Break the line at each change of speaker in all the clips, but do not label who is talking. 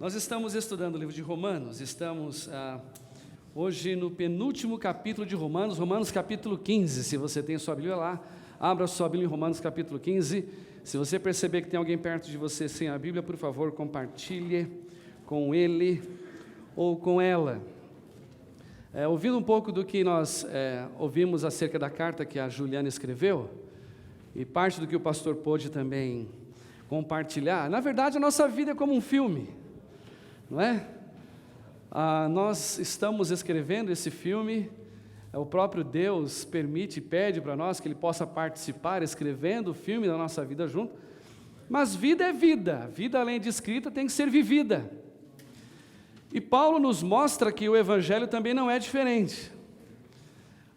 Nós estamos estudando o livro de Romanos, estamos hoje no penúltimo capítulo de Romanos, Romanos capítulo 15, se você tem sua Bíblia lá, abra sua Bíblia em Romanos capítulo 15, se você perceber que tem alguém perto de você sem a Bíblia, por favor, compartilhe com ele ou com ela. Ouvindo um pouco do que nós ouvimos acerca da carta que a Juliana escreveu, e parte do que o pastor pôde também compartilhar, na verdade a nossa vida é como um filme, não é? Nós estamos escrevendo esse filme, o próprio Deus permite e pede para nós que Ele possa participar escrevendo o filme da nossa vida junto, mas vida é vida, vida além de escrita tem que ser vivida, e Paulo nos mostra que o Evangelho também não é diferente.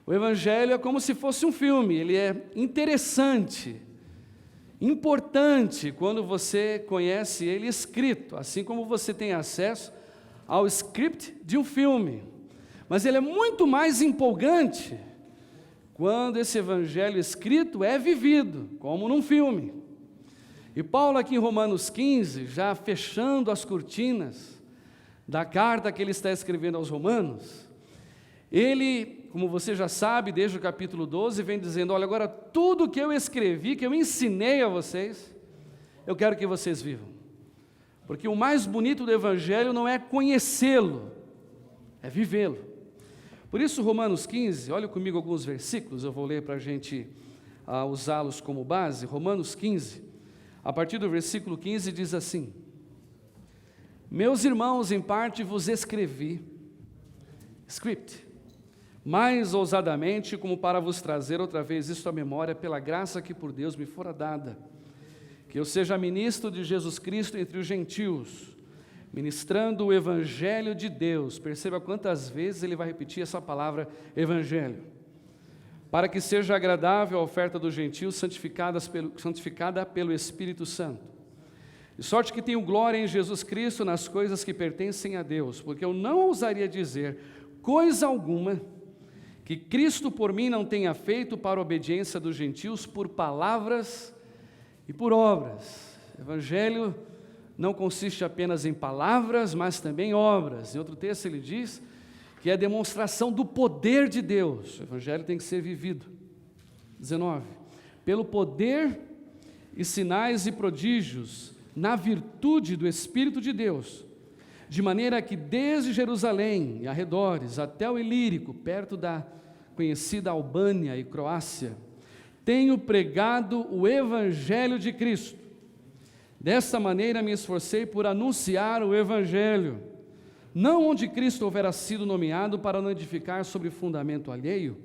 O Evangelho é como se fosse um filme, ele é interessante, importante quando você conhece ele escrito, assim como você tem acesso ao script de um filme, mas ele é muito mais empolgante quando esse Evangelho escrito é vivido, como num filme. E Paulo aqui em Romanos 15, já fechando as cortinas da carta que ele está escrevendo aos Romanos, ele, como você já sabe, desde o capítulo 12, vem dizendo, olha, agora tudo que eu escrevi, que eu ensinei a vocês, eu quero que vocês vivam. Porque o mais bonito do Evangelho não é conhecê-lo, é vivê-lo. Por isso, Romanos 15, olha comigo alguns versículos, eu vou ler para a gente usá-los como base. Romanos 15, a partir do versículo 15, diz assim, meus irmãos, em parte vos escrevi, script, mais ousadamente, como para vos trazer outra vez isto à memória, pela graça que por Deus me fora dada, que eu seja ministro de Jesus Cristo entre os gentios, ministrando o Evangelho de Deus. Perceba quantas vezes ele vai repetir essa palavra Evangelho, para que seja agradável a oferta dos gentios, santificada pelo Espírito Santo, de sorte que tenho glória em Jesus Cristo nas coisas que pertencem a Deus, porque eu não ousaria dizer coisa alguma que Cristo por mim não tenha feito para a obediência dos gentios por palavras e por obras. Evangelho não consiste apenas em palavras, mas também em obras. Em outro texto ele diz que é a demonstração do poder de Deus. O Evangelho tem que ser vivido. 19. Pelo poder e sinais e prodígios, na virtude do Espírito de Deus, de maneira que desde Jerusalém e arredores até o Ilírico, perto da conhecida Albânia e Croácia, tenho pregado o Evangelho de Cristo. Desta maneira me esforcei por anunciar o Evangelho, não onde Cristo houvera sido nomeado para não edificar sobre fundamento alheio,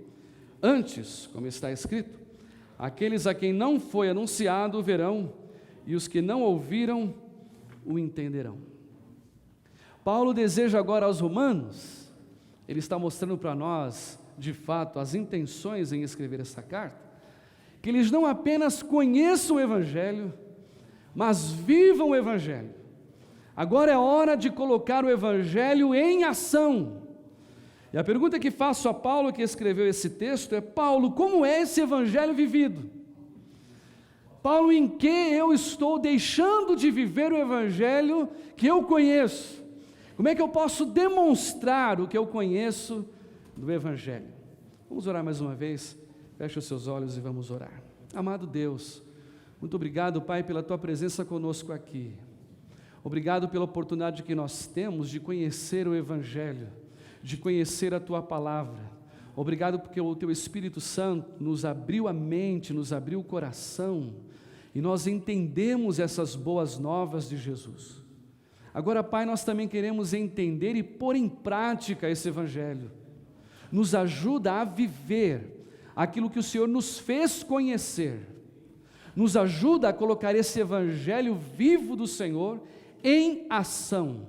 antes, como está escrito, aqueles a quem não foi anunciado o verão, e os que não ouviram o entenderão. Paulo deseja agora aos romanos, ele está mostrando para nós, de fato, as intenções em escrever essa carta, que eles não apenas conheçam o Evangelho, mas vivam o Evangelho. Agora é hora de colocar o Evangelho em ação. E a pergunta que faço a Paulo, que escreveu esse texto, é: Paulo, como é esse Evangelho vivido? Paulo, em que eu estou deixando de viver o Evangelho que eu conheço? Como é que eu posso demonstrar o que eu conheço do Evangelho? Vamos orar mais uma vez, feche os seus olhos e vamos orar. Amado Deus, muito obrigado, Pai, pela Tua presença conosco aqui. Obrigado pela oportunidade que nós temos de conhecer o Evangelho, de conhecer a Tua Palavra. Obrigado porque o Teu Espírito Santo nos abriu a mente, nos abriu o coração, e nós entendemos essas boas novas de Jesus. Agora, Pai, nós também queremos entender e pôr em prática esse Evangelho. Nos ajuda a viver aquilo que o Senhor nos fez conhecer. Nos ajuda a colocar esse Evangelho vivo do Senhor em ação.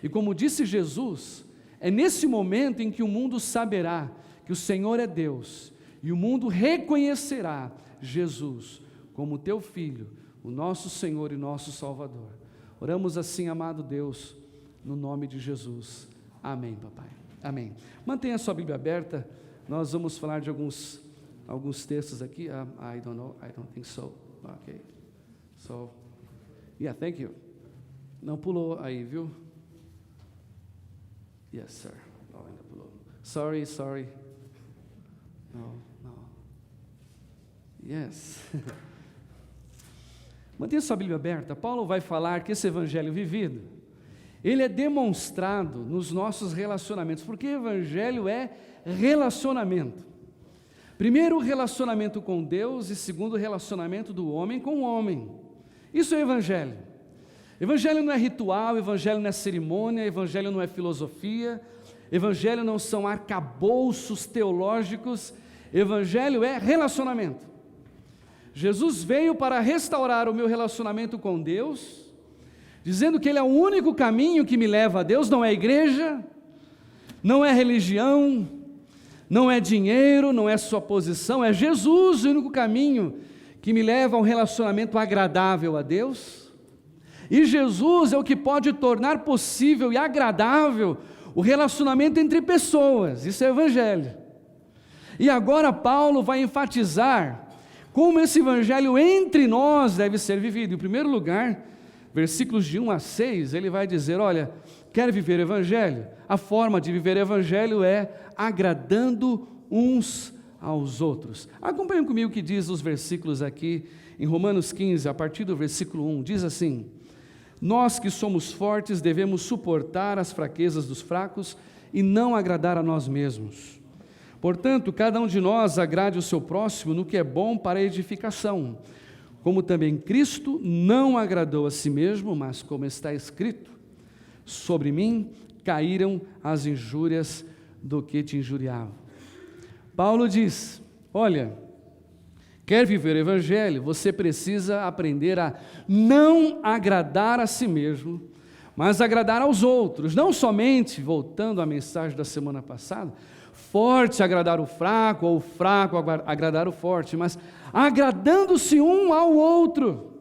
E como disse Jesus, é nesse momento em que o mundo saberá que o Senhor é Deus, e o mundo reconhecerá Jesus como Teu Filho, o nosso Senhor e nosso Salvador. Oramos assim, amado Deus, no nome de Jesus. Amém, papai. Amém. Mantenha a sua Bíblia aberta, nós vamos falar de alguns textos aqui. I don't think so. Okay. So, yeah, thank you. Não pulou aí, viu? Yes, sir. Não, ainda pulou. Sorry. No. Yes. Mantenha sua Bíblia aberta. Paulo vai falar que esse evangelho vivido, ele é demonstrado nos nossos relacionamentos, porque evangelho é relacionamento. Primeiro, o relacionamento com Deus, e segundo, o relacionamento do homem com o homem. Isso é evangelho. Evangelho não é ritual, evangelho não é cerimônia, evangelho não é filosofia, evangelho não são arcabouços teológicos, evangelho é relacionamento. Jesus veio para restaurar o meu relacionamento com Deus, dizendo que Ele é o único caminho que me leva a Deus. Não é igreja, não é religião, não é dinheiro, não é sua posição, é Jesus o único caminho que me leva a um relacionamento agradável a Deus. E Jesus é o que pode tornar possível e agradável o relacionamento entre pessoas. Isso é evangelho. E agora Paulo vai enfatizar como esse evangelho entre nós deve ser vivido. Em primeiro lugar, versículos de 1 a 6, ele vai dizer, olha, quer viver evangelho? A forma de viver evangelho é agradando uns aos outros. Acompanhem comigo o que diz os versículos aqui, em Romanos 15, a partir do versículo 1, diz assim: nós que somos fortes devemos suportar as fraquezas dos fracos e não agradar a nós mesmos. Portanto, cada um de nós agrade o seu próximo no que é bom para a edificação, como também Cristo não agradou a si mesmo, mas como está escrito, sobre mim caíram as injúrias do que te injuriavam. Paulo diz, olha, quer viver o evangelho, você precisa aprender a não agradar a si mesmo, mas agradar aos outros, não somente, voltando à mensagem da semana passada, forte agradar o fraco, ou o fraco agradar o forte, mas agradando-se um ao outro.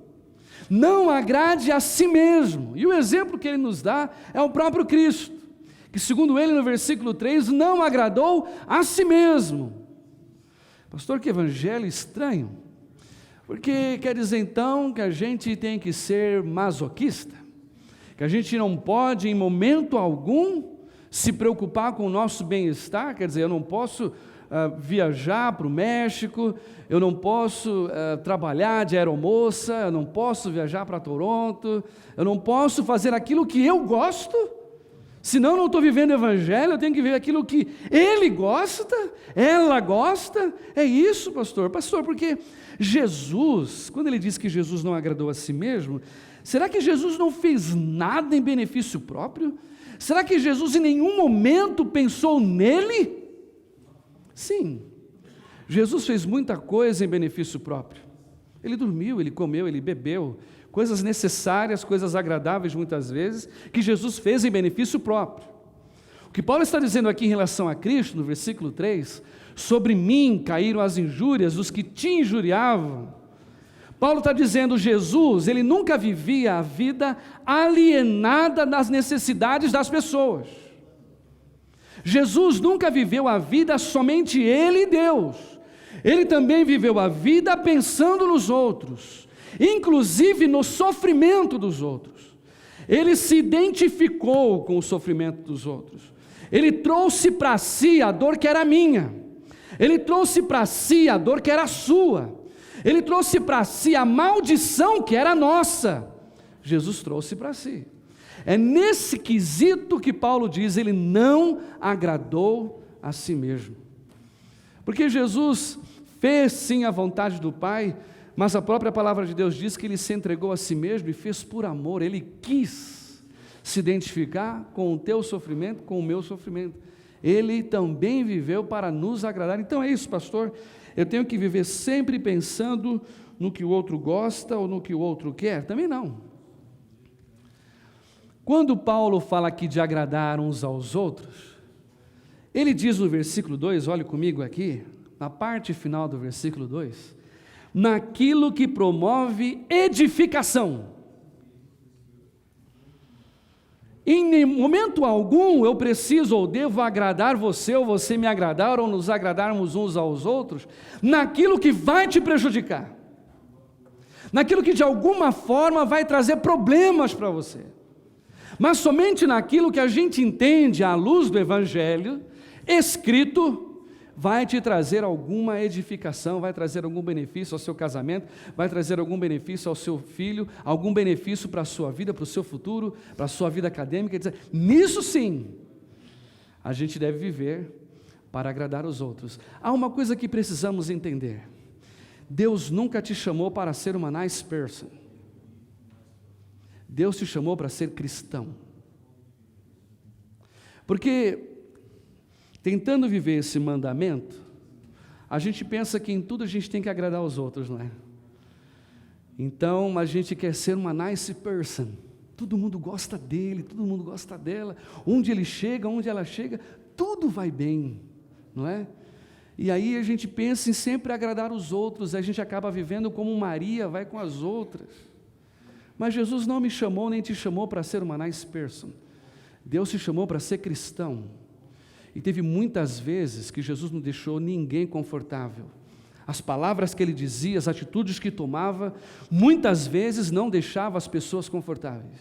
Não agrade a si mesmo. E o exemplo que ele nos dá é o próprio Cristo, que segundo ele no versículo 3, não agradou a si mesmo. Pastor, que evangelho estranho, porque quer dizer então que a gente tem que ser masoquista, que a gente não pode em momento algum se preocupar com o nosso bem-estar. Quer dizer, eu não posso viajar para o México, eu não posso trabalhar de aeromoça, eu não posso viajar para Toronto, eu não posso fazer aquilo que eu gosto, senão eu não estou vivendo o evangelho. Eu tenho que viver aquilo que ele gosta, ela gosta. É isso, pastor, porque Jesus, quando ele diz que Jesus não agradou a si mesmo, será que Jesus não fez nada em benefício próprio? Será que Jesus em nenhum momento pensou nele? Sim, Jesus fez muita coisa em benefício próprio. Ele dormiu, ele comeu, ele bebeu, coisas necessárias, coisas agradáveis muitas vezes, que Jesus fez em benefício próprio. O que Paulo está dizendo aqui em relação a Cristo, no versículo 3, sobre mim caíram as injúrias dos que te injuriavam. Paulo está dizendo, Jesus, ele nunca vivia a vida alienada das necessidades das pessoas. Jesus nunca viveu a vida somente ele e Deus. Ele também viveu a vida pensando nos outros, inclusive no sofrimento dos outros. Ele se identificou com o sofrimento dos outros. Ele trouxe para si a dor que era minha. Ele trouxe para si a dor que era sua. Ele trouxe para si a maldição que era nossa. Jesus trouxe para si. É nesse quesito que Paulo diz, ele não agradou a si mesmo. Porque Jesus fez sim a vontade do Pai, mas a própria palavra de Deus diz que ele se entregou a si mesmo e fez por amor. Ele quis se identificar com o teu sofrimento, com o meu sofrimento. Ele também viveu para nos agradar. Então é isso, pastor. Eu tenho que viver sempre pensando no que o outro gosta ou no que o outro quer? Também não. Quando Paulo fala aqui de agradar uns aos outros, ele diz no versículo 2, olhe comigo aqui, na parte final do versículo 2, naquilo que promove edificação. Em momento algum eu preciso ou devo agradar você, ou você me agradar, ou nos agradarmos uns aos outros, naquilo que vai te prejudicar, naquilo que de alguma forma vai trazer problemas para você. Mas somente naquilo que a gente entende à luz do Evangelho, escrito, vai te trazer alguma edificação, vai trazer algum benefício ao seu casamento, vai trazer algum benefício ao seu filho, algum benefício para a sua vida, para o seu futuro, para a sua vida acadêmica. Nisso sim, a gente deve viver para agradar os outros. Há uma coisa que precisamos entender: Deus nunca te chamou para ser uma nice person. Deus te chamou para ser cristão. Porque tentando viver esse mandamento, a gente pensa que em tudo a gente tem que agradar aos outros, não é? Então a gente quer ser uma nice person. Todo mundo gosta dele, todo mundo gosta dela. Onde ele chega, onde ela chega, tudo vai bem, não é? E aí a gente pensa em sempre agradar os outros, a gente acaba vivendo como Maria vai com as outras. Mas Jesus não me chamou, nem te chamou para ser uma nice person. Deus te chamou para ser cristão. E teve muitas vezes que Jesus não deixou ninguém confortável. As palavras que ele dizia, as atitudes que tomava, muitas vezes não deixava as pessoas confortáveis.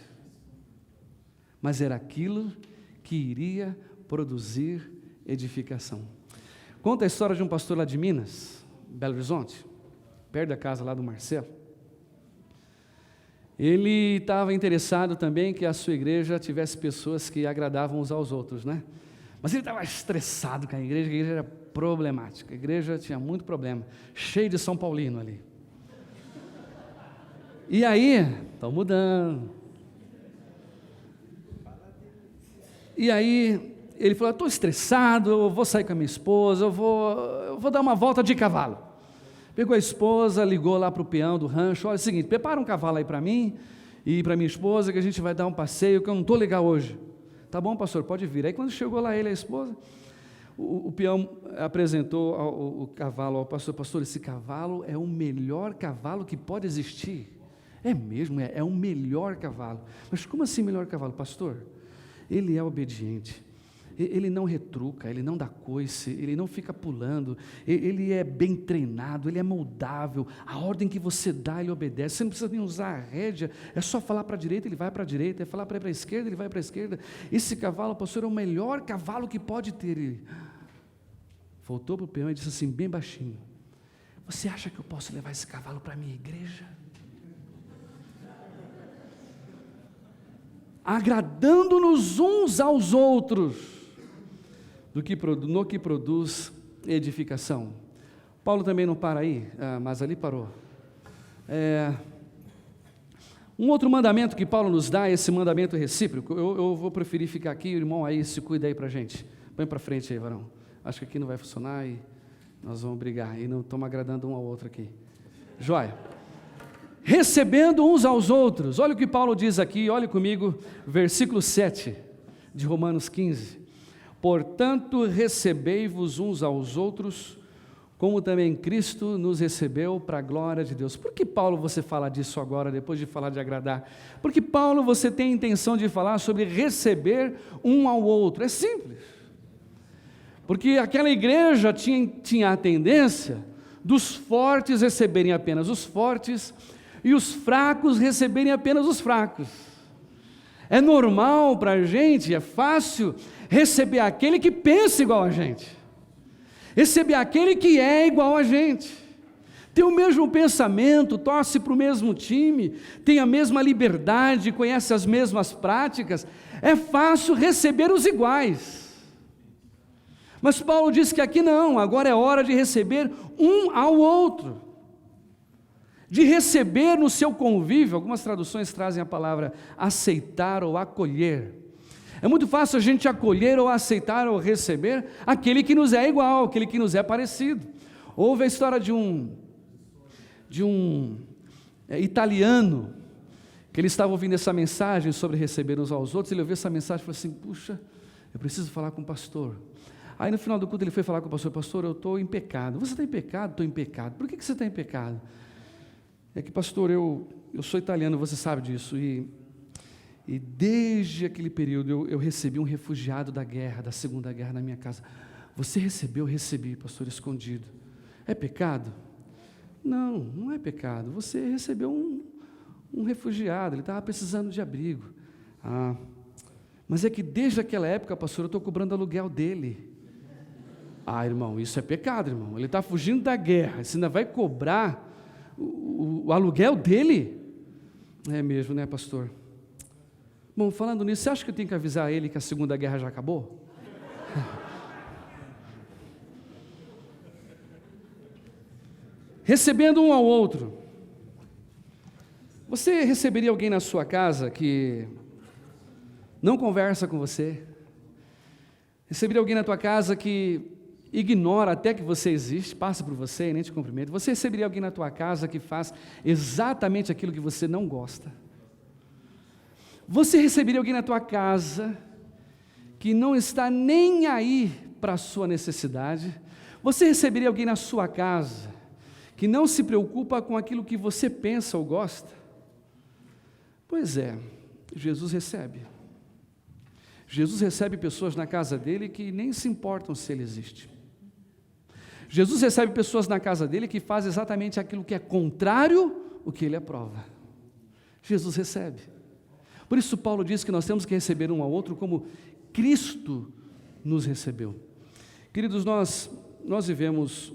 Mas era aquilo que iria produzir edificação. Conta a história de um pastor lá de Minas, Belo Horizonte, perto da casa lá do Marcelo. Ele estava interessado também que a sua igreja tivesse pessoas que agradavam uns aos outros, né? Mas ele estava estressado com a igreja era problemática, a igreja tinha muito problema, cheio de São Paulino ali. E aí, estão mudando. E aí, ele falou: estou estressado, eu vou sair com a minha esposa, eu vou dar uma volta de cavalo. Pegou a esposa, ligou lá para o peão do rancho: olha, é o seguinte, prepara um cavalo aí para mim e para minha esposa, que a gente vai dar um passeio, que eu não estou legal hoje. Tá bom, pastor, pode vir. Aí quando chegou lá ele e a esposa, o peão apresentou o cavalo ao pastor: pastor, esse cavalo é o melhor cavalo que pode existir. É mesmo, é o melhor cavalo. Mas como assim melhor cavalo, pastor? Ele é obediente, ele não retruca, ele não dá coice, ele não fica pulando, ele é bem treinado, ele é moldável, a ordem que você dá ele obedece, você não precisa nem usar a rédea, é só falar para a direita, ele vai para a direita, é falar para a esquerda, ele vai para a esquerda. Esse cavalo, pastor, é o melhor cavalo que pode ter. Ele voltou para o peão e disse assim, bem baixinho: você acha que eu posso levar esse cavalo para a minha igreja? Agradando-nos uns aos outros, no que produz edificação. Paulo também não para aí, mas ali parou. Um outro mandamento que Paulo nos dá é esse mandamento recíproco. Eu vou preferir ficar aqui, o irmão aí se cuida aí para a gente. Põe para frente aí, varão. Acho que aqui não vai funcionar e nós vamos brigar, e não estamos agradando um ao outro aqui. Joia. Recebendo uns aos outros. Olha o que Paulo diz aqui, olhe comigo, versículo 7 de Romanos 15. Portanto, recebei-vos uns aos outros, como também Cristo nos recebeu para a glória de Deus. Por que, Paulo, você fala disso agora, depois de falar de agradar? Porque, Paulo, você tem a intenção de falar sobre receber um ao outro. É simples. Porque aquela igreja tinha a tendência dos fortes receberem apenas os fortes e os fracos receberem apenas os fracos. É normal para a gente, é fácil receber aquele que pensa igual a gente, receber aquele que é igual a gente, tem o mesmo pensamento, torce para o mesmo time, tem a mesma liberdade, conhece as mesmas práticas. É fácil receber os iguais. Mas Paulo diz que aqui não, agora é hora de receber um ao outro, de receber no seu convívio. Algumas traduções trazem a palavra aceitar ou acolher. É muito fácil a gente acolher ou aceitar ou receber aquele que nos é igual, aquele que nos é parecido. Houve a história de um italiano, que ele estava ouvindo essa mensagem sobre receber uns aos outros. Ele ouviu essa mensagem e falou assim: puxa, eu preciso falar com o pastor. Aí no final do culto ele foi falar com o pastor: pastor, eu estou em pecado. Você está em pecado? Estou em pecado. Por que você está em pecado? É que, pastor, eu sou italiano, você sabe disso, e desde aquele período eu recebi um refugiado da guerra, da Segunda Guerra na minha casa. Você recebeu? Eu recebi, pastor, escondido. É pecado? Não, não é pecado. Você recebeu um refugiado, ele estava precisando de abrigo. Mas é que desde aquela época, pastor, eu estou cobrando aluguel dele. Ah, irmão, isso é pecado, irmão. Ele está fugindo da guerra, você ainda vai cobrar o aluguel dele? É mesmo, né, pastor? Bom, falando nisso, você acha que eu tenho que avisar ele que a Segunda Guerra já acabou? Recebendo um ao outro. Você receberia alguém na sua casa que não conversa com você? Receberia alguém na tua casa que ignora até que você existe, passa por você e nem te cumprimenta? Você receberia alguém na tua casa que faz exatamente aquilo que você não gosta? Você receberia alguém na tua casa que não está nem aí para a sua necessidade? Você receberia alguém na sua casa que não se preocupa com aquilo que você pensa ou gosta? Pois é, Jesus recebe. Jesus recebe pessoas na casa dele que nem se importam se ele existe. Jesus recebe pessoas na casa dele que fazem exatamente aquilo que é contrário ao que ele aprova. Jesus recebe. Por isso Paulo diz que nós temos que receber um ao outro como Cristo nos recebeu. Queridos, nós vivemos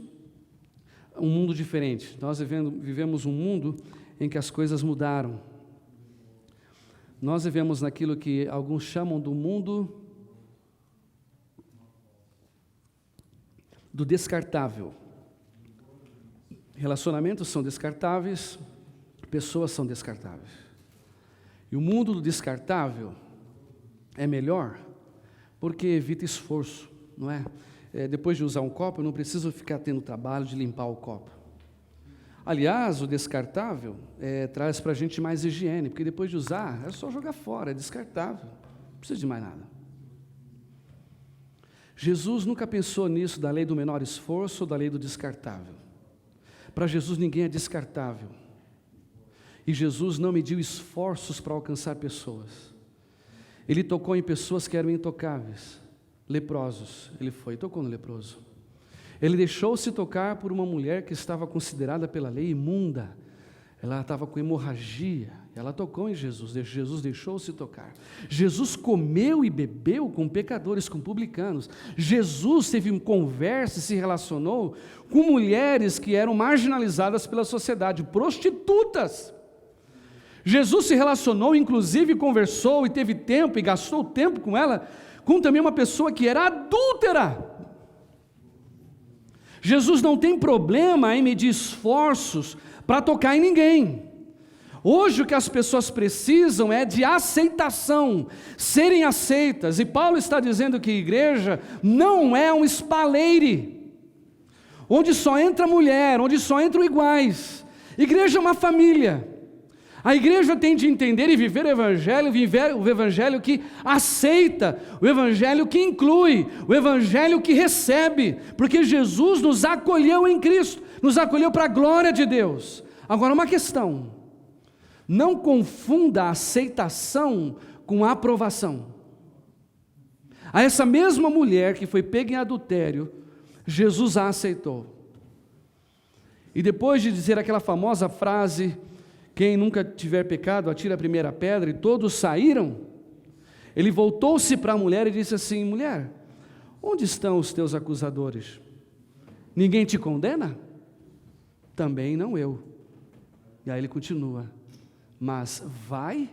um mundo diferente. Nós vivemos um mundo em que as coisas mudaram. Nós vivemos naquilo que alguns chamam do mundo do descartável. Relacionamentos são descartáveis, pessoas são descartáveis. E o mundo do descartável é melhor porque evita esforço, não é? Depois de usar um copo, eu não preciso ficar tendo trabalho de limpar o copo. Aliás, o descartável traz para a gente mais higiene, porque depois de usar, é só jogar fora, é descartável, não precisa de mais nada. Jesus nunca pensou nisso, da lei do menor esforço ou da lei do descartável. Para Jesus ninguém é descartável. E Jesus não mediu esforços para alcançar pessoas. Ele tocou em pessoas que eram intocáveis, leprosos. Ele foi e tocou no leproso. Ele deixou-se tocar por uma mulher que estava considerada pela lei imunda. Ela estava com hemorragia. Ela tocou em Jesus. Jesus deixou-se tocar. Jesus comeu e bebeu com pecadores, com publicanos. Jesus teve conversa e se relacionou com mulheres que eram marginalizadas pela sociedade, prostitutas. Jesus se relacionou, inclusive conversou e teve tempo e gastou tempo com ela, com também uma pessoa que era adúltera. Jesus não tem problema em medir esforços para tocar em ninguém. Hoje o que as pessoas precisam é de aceitação, serem aceitas. E Paulo está dizendo que a igreja não é um espaleire, onde só entra mulher, onde só entram iguais. Igreja é uma família. A igreja tem de entender e viver o evangelho que aceita, o evangelho que inclui, o evangelho que recebe, porque Jesus nos acolheu em Cristo, nos acolheu para a glória de Deus. Agora uma questão, não confunda a aceitação com a aprovação. A essa mesma mulher que foi pega em adultério, Jesus a aceitou. E depois de dizer aquela famosa frase, quem nunca tiver pecado, atira a primeira pedra, e todos saíram, ele voltou-se para a mulher e disse assim: mulher, onde estão os teus acusadores? Ninguém te condena? Também não eu. E aí ele continua: mas vai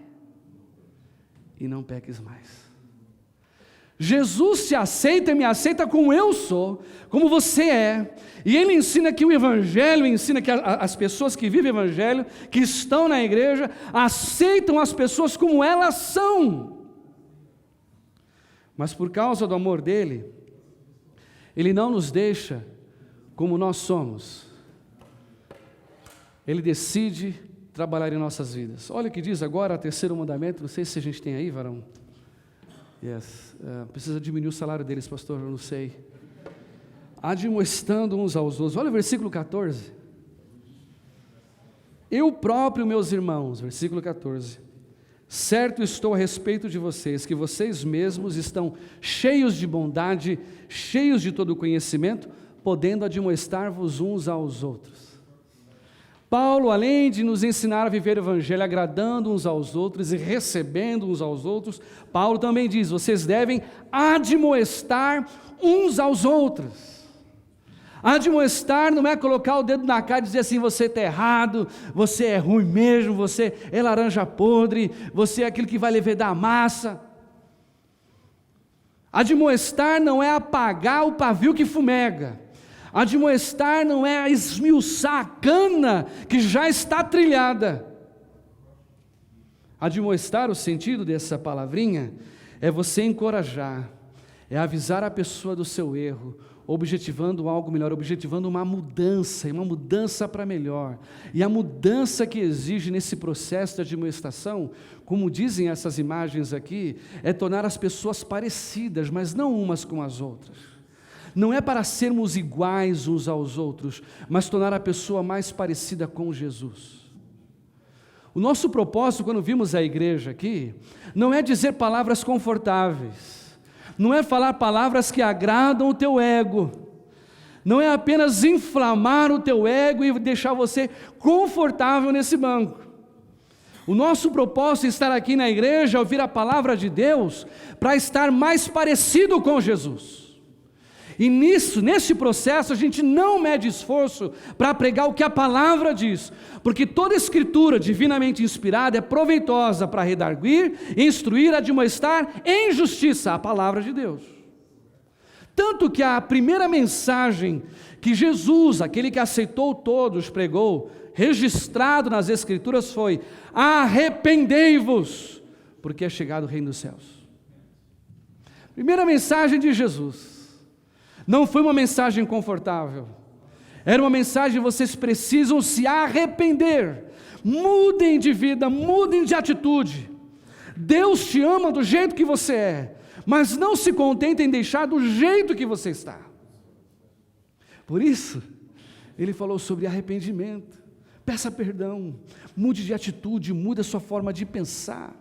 e não peques mais. Jesus te aceita e me aceita como eu sou, como você é, e ele ensina que o evangelho, ensina que as pessoas que vivem o evangelho, que estão na igreja, aceitam as pessoas como elas são, mas por causa do amor dele, ele não nos deixa como nós somos, ele decide trabalhar em nossas vidas. Olha o que diz agora o terceiro mandamento, não sei se a gente tem aí, varão. Precisa diminuir o salário deles, pastor, eu não sei. Admoestando uns aos outros. Olha o versículo 14. Eu próprio, meus irmãos, versículo 14, certo estou a respeito de vocês, que vocês mesmos estão cheios de bondade, cheios de todo conhecimento, podendo admoestar-vos uns aos outros. Paulo, além de nos ensinar a viver o evangelho agradando uns aos outros e recebendo uns aos outros, Paulo também diz: vocês devem admoestar uns aos outros. Admoestar não é colocar o dedo na cara e dizer assim: você está errado, você é ruim mesmo, você é laranja podre, você é aquele que vai levedar a massa. Admoestar não é apagar o pavio que fumega. Admoestar não é esmiuçar a cana que já está trilhada. Admoestar, o sentido dessa palavrinha, é você encorajar, é avisar a pessoa do seu erro, objetivando algo melhor, objetivando uma mudança para melhor. E a mudança que exige nesse processo de admoestação, como dizem essas imagens aqui, é tornar as pessoas parecidas, mas não umas com as outras. Não é para sermos iguais uns aos outros, mas tornar a pessoa mais parecida com Jesus. O nosso propósito, quando vimos a igreja aqui, não é dizer palavras confortáveis, não é falar palavras que agradam o teu ego, não é apenas inflamar o teu ego e deixar você confortável nesse banco. O nosso propósito é estar aqui na igreja, ouvir a palavra de Deus, para estar mais parecido com Jesus. E nesse processo a gente não mede esforço para pregar o que a palavra diz, porque toda escritura divinamente inspirada é proveitosa para redarguir, instruir, admoestar em justiça, a palavra de Deus. Tanto que a primeira mensagem que Jesus, aquele que aceitou todos, pregou, registrado nas escrituras foi: arrependei-vos, porque é chegado o reino dos céus. Primeira mensagem de Jesus. Não foi uma mensagem confortável, era uma mensagem: vocês precisam se arrepender, mudem de vida, mudem de atitude. Deus te ama do jeito que você é, mas não se contente em deixar do jeito que você está. Por isso, ele falou sobre arrependimento. Peça perdão, mude de atitude, mude a sua forma de pensar,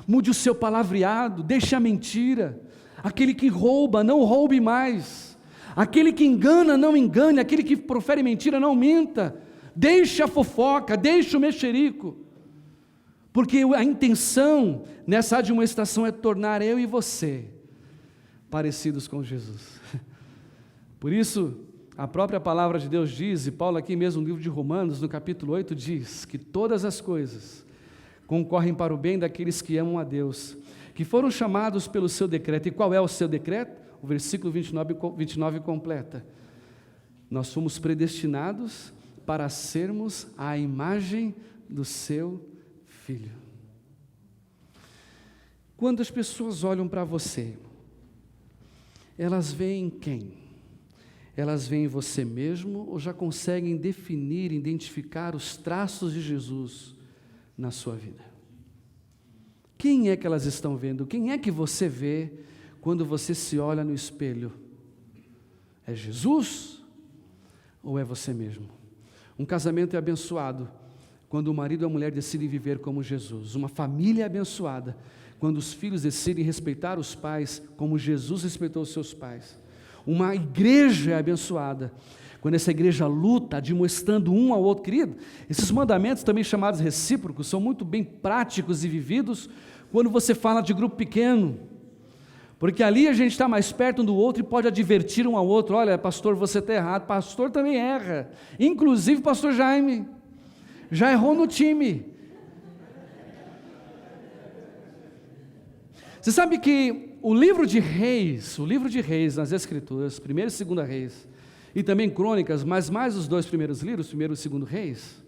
mude o seu palavreado, deixe a mentira. Aquele que rouba, não roube mais. Aquele que engana, não engane. Aquele que profere mentira, não minta. Deixe a fofoca, deixe o mexerico. Porque a intenção nessa admoestação é tornar eu e você parecidos com Jesus. Por isso, a própria palavra de Deus diz, e Paulo aqui mesmo no livro de Romanos, no capítulo 8, diz que todas as coisas concorrem para o bem daqueles que amam a Deus, que foram chamados pelo seu decreto. E qual é o seu decreto? O versículo 29 completa: nós fomos predestinados para sermos a imagem do seu Filho. Quando as pessoas olham para você, elas veem quem? Elas veem você mesmo ou já conseguem definir, identificar os traços de Jesus na sua vida? Quem é que elas estão vendo? Quem é que você vê quando você se olha no espelho? É Jesus ou é você mesmo? Um casamento é abençoado quando o marido e a mulher decidem viver como Jesus. Uma família é abençoada quando os filhos decidem respeitar os pais como Jesus respeitou os seus pais. Uma igreja é abençoada quando essa igreja luta, admoestando um ao outro. Querido, esses mandamentos, também chamados recíprocos, são muito bem práticos e vividos quando você fala de grupo pequeno, porque ali a gente está mais perto um do outro e pode advertir um ao outro: olha, pastor, você está errado. Pastor também erra, inclusive pastor Jaime já errou no time. Você sabe que o livro de Reis nas Escrituras, 1º e 2º Reis, e também Crônicas, mas mais os dois primeiros livros, 1º e 2º Reis,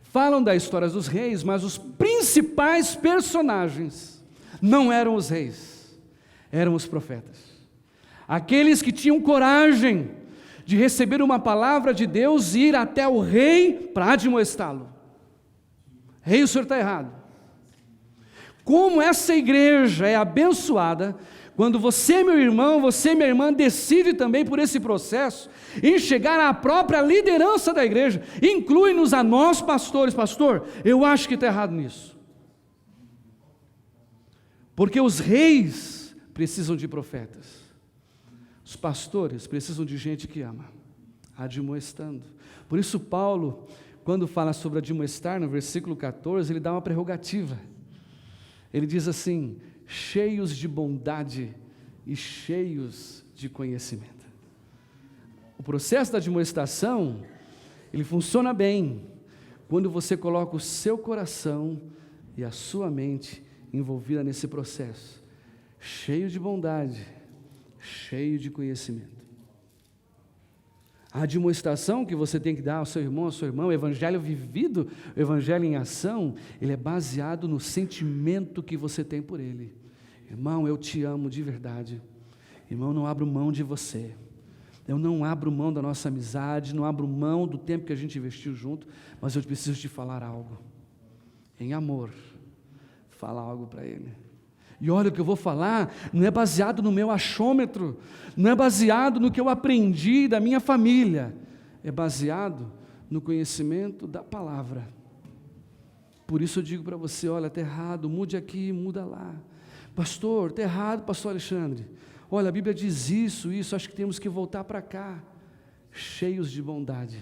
falam da história dos reis, mas os principais personagens não eram os reis, eram os profetas. Aqueles que tinham coragem de receber uma palavra de Deus e ir até o rei para admoestá-lo. Rei, o senhor está errado. Como essa igreja é abençoada quando você, meu irmão, você, minha irmã, decide também por esse processo em chegar à própria liderança da igreja. Inclui-nos a nós pastores: pastor, eu acho que está errado nisso. Porque os reis precisam de profetas, os pastores precisam de gente que ama, admoestando. Por isso Paulo, quando fala sobre admoestar, no versículo 14, ele dá uma prerrogativa. Ele diz assim: cheios de bondade e cheios de conhecimento. O processo da admoestação, ele funciona bem quando você coloca o seu coração e a sua mente envolvida nesse processo, cheio de bondade, cheio de conhecimento. A admoestação que você tem que dar ao seu irmão, à sua irmã, o evangelho vivido, o evangelho em ação, ele é baseado no sentimento que você tem por ele. Irmão, eu te amo de verdade. Irmão, não abro mão de você. Eu não abro mão da nossa amizade, não abro mão do tempo que a gente investiu junto, mas eu preciso te falar algo. Em amor, fala algo para ele. E olha, o que eu vou falar não é baseado no meu achômetro, não é baseado no que eu aprendi da minha família, é baseado no conhecimento da palavra. Por isso eu digo para você: olha, está errado, mude aqui, muda lá. Pastor, está errado, pastor Alexandre. Olha, a Bíblia diz isso, acho que temos que voltar para cá. Cheios de bondade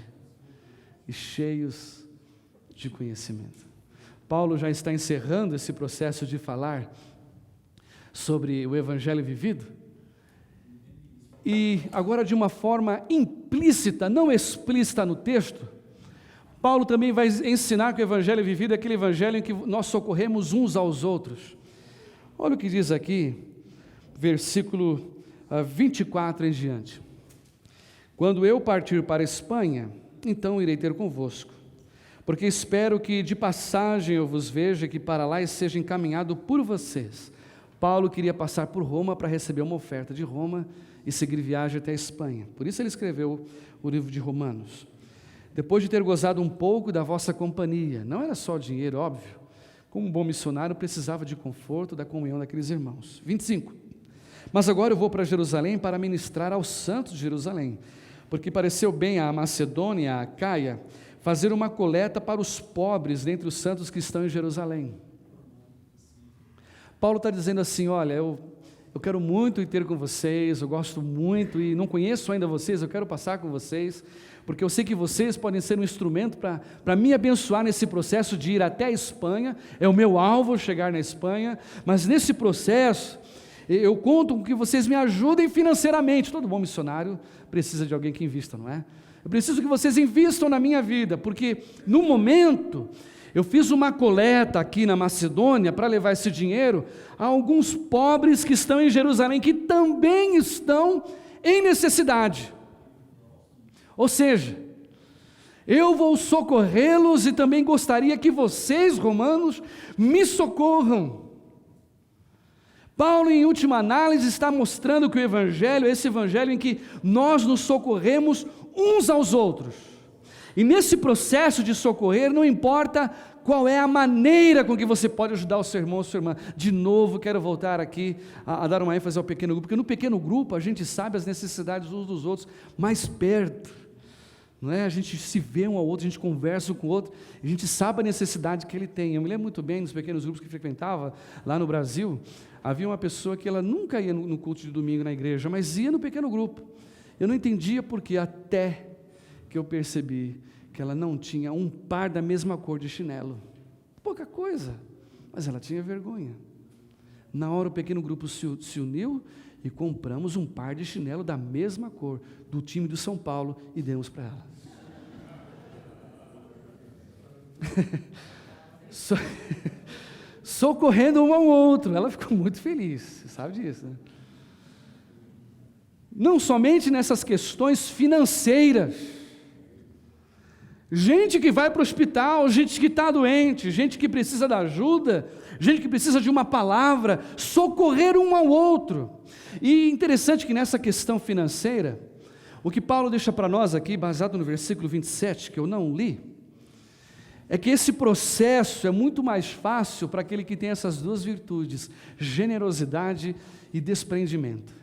e cheios de conhecimento. Paulo já está encerrando esse processo de falar sobre o evangelho vivido, e agora de uma forma implícita, não explícita no texto, Paulo também vai ensinar que o evangelho vivido é aquele evangelho em que nós socorremos uns aos outros. Olha o que diz aqui, versículo 24 em diante: quando eu partir para a Espanha, então irei ter convosco, porque espero que de passagem eu vos veja, que para lá seja encaminhado por vocês. Paulo queria passar por Roma para receber uma oferta de Roma e seguir viagem até a Espanha. Por isso ele escreveu o livro de Romanos. Depois de ter gozado um pouco da vossa companhia, não era só dinheiro, óbvio, como um bom missionário precisava de conforto, da comunhão daqueles irmãos. 25. Mas agora eu vou para Jerusalém para ministrar aos santos de Jerusalém, porque pareceu bem à Macedônia e à Acaia fazer uma coleta para os pobres dentre os santos que estão em Jerusalém. Paulo está dizendo assim: olha, eu quero muito ir ter com vocês, eu gosto muito e não conheço ainda vocês, eu quero passar com vocês, porque eu sei que vocês podem ser um instrumento para me abençoar nesse processo de ir até a Espanha. É o meu alvo chegar na Espanha, mas nesse processo eu conto com que vocês me ajudem financeiramente. Todo bom missionário precisa de alguém que invista, não é? Eu preciso que vocês invistam na minha vida, porque no momento eu fiz uma coleta aqui na Macedônia para levar esse dinheiro a alguns pobres que estão em Jerusalém, que também estão em necessidade. Ou seja, eu vou socorrê-los e também gostaria que vocês, romanos, me socorram. Paulo, em última análise, está mostrando que o evangelho é esse evangelho em que nós nos socorremos uns aos outros. E nesse processo de socorrer, não importa qual é a maneira com que você pode ajudar o seu irmão ou sua irmã. De novo, quero voltar aqui a dar uma ênfase ao pequeno grupo, porque no pequeno grupo a gente sabe as necessidades uns dos outros mais perto, não é? A gente se vê um ao outro, a gente conversa com o outro, a gente sabe a necessidade que ele tem. Eu me lembro muito bem dos pequenos grupos que frequentava lá no Brasil. Havia uma pessoa que ela nunca ia no culto de domingo na igreja, mas ia no pequeno grupo. Eu não entendia por quê, até que eu percebi que ela não tinha um par da mesma cor de chinelo. Pouca coisa, mas ela tinha vergonha. Na hora o pequeno grupo se uniu e compramos um par de chinelo da mesma cor, do time do São Paulo, e demos para ela. Socorrendo um ao outro, ela ficou muito feliz, você sabe disso, né? Não somente nessas questões financeiras, gente que vai para o hospital, gente que está doente, gente que precisa da ajuda, gente que precisa de uma palavra, socorrer um ao outro. E interessante que nessa questão financeira, o que Paulo deixa para nós aqui, baseado no versículo 27, que eu não li, é que esse processo é muito mais fácil para aquele que tem essas duas virtudes, generosidade e desprendimento.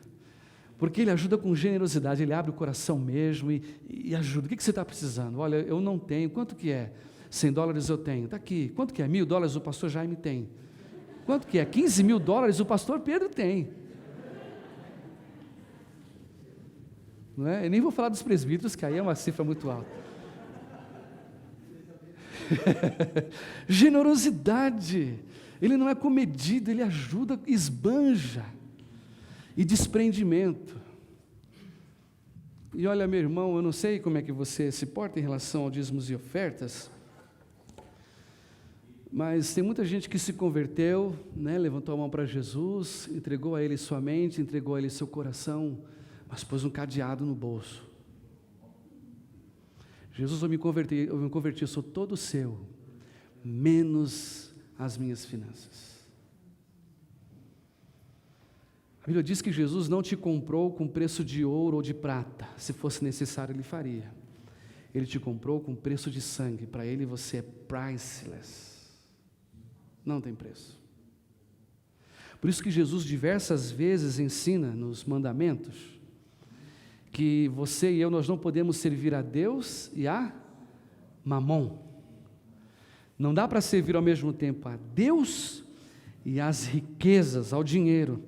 Porque ele ajuda com generosidade, ele abre o coração mesmo e ajuda. O que você está precisando? Olha, eu não tenho, quanto que é? $100 eu tenho, está aqui. Quanto que é? $1.000 o pastor Jaime tem. Quanto que é? $15.000 o pastor Pedro tem. Não é? Eu nem vou falar dos presbíteros, que aí é uma cifra muito alta. Generosidade. Ele não é comedido, ele ajuda, esbanja. E desprendimento. E olha, meu irmão, eu não sei como é que você se porta em relação ao dízimos e ofertas, mas tem muita gente que se converteu, né, levantou a mão para Jesus, entregou a Ele sua mente, entregou a Ele seu coração, mas pôs um cadeado no bolso. Jesus, eu me converti, eu sou todo seu, menos as minhas finanças. A Bíblia diz que Jesus não te comprou com preço de ouro ou de prata, se fosse necessário Ele faria. Ele te comprou com preço de sangue, para Ele você é priceless. Não tem preço. Por isso que Jesus diversas vezes ensina nos mandamentos que você e eu, nós não podemos servir a Deus e a Mamon. Não dá para servir ao mesmo tempo a Deus e às riquezas, ao dinheiro.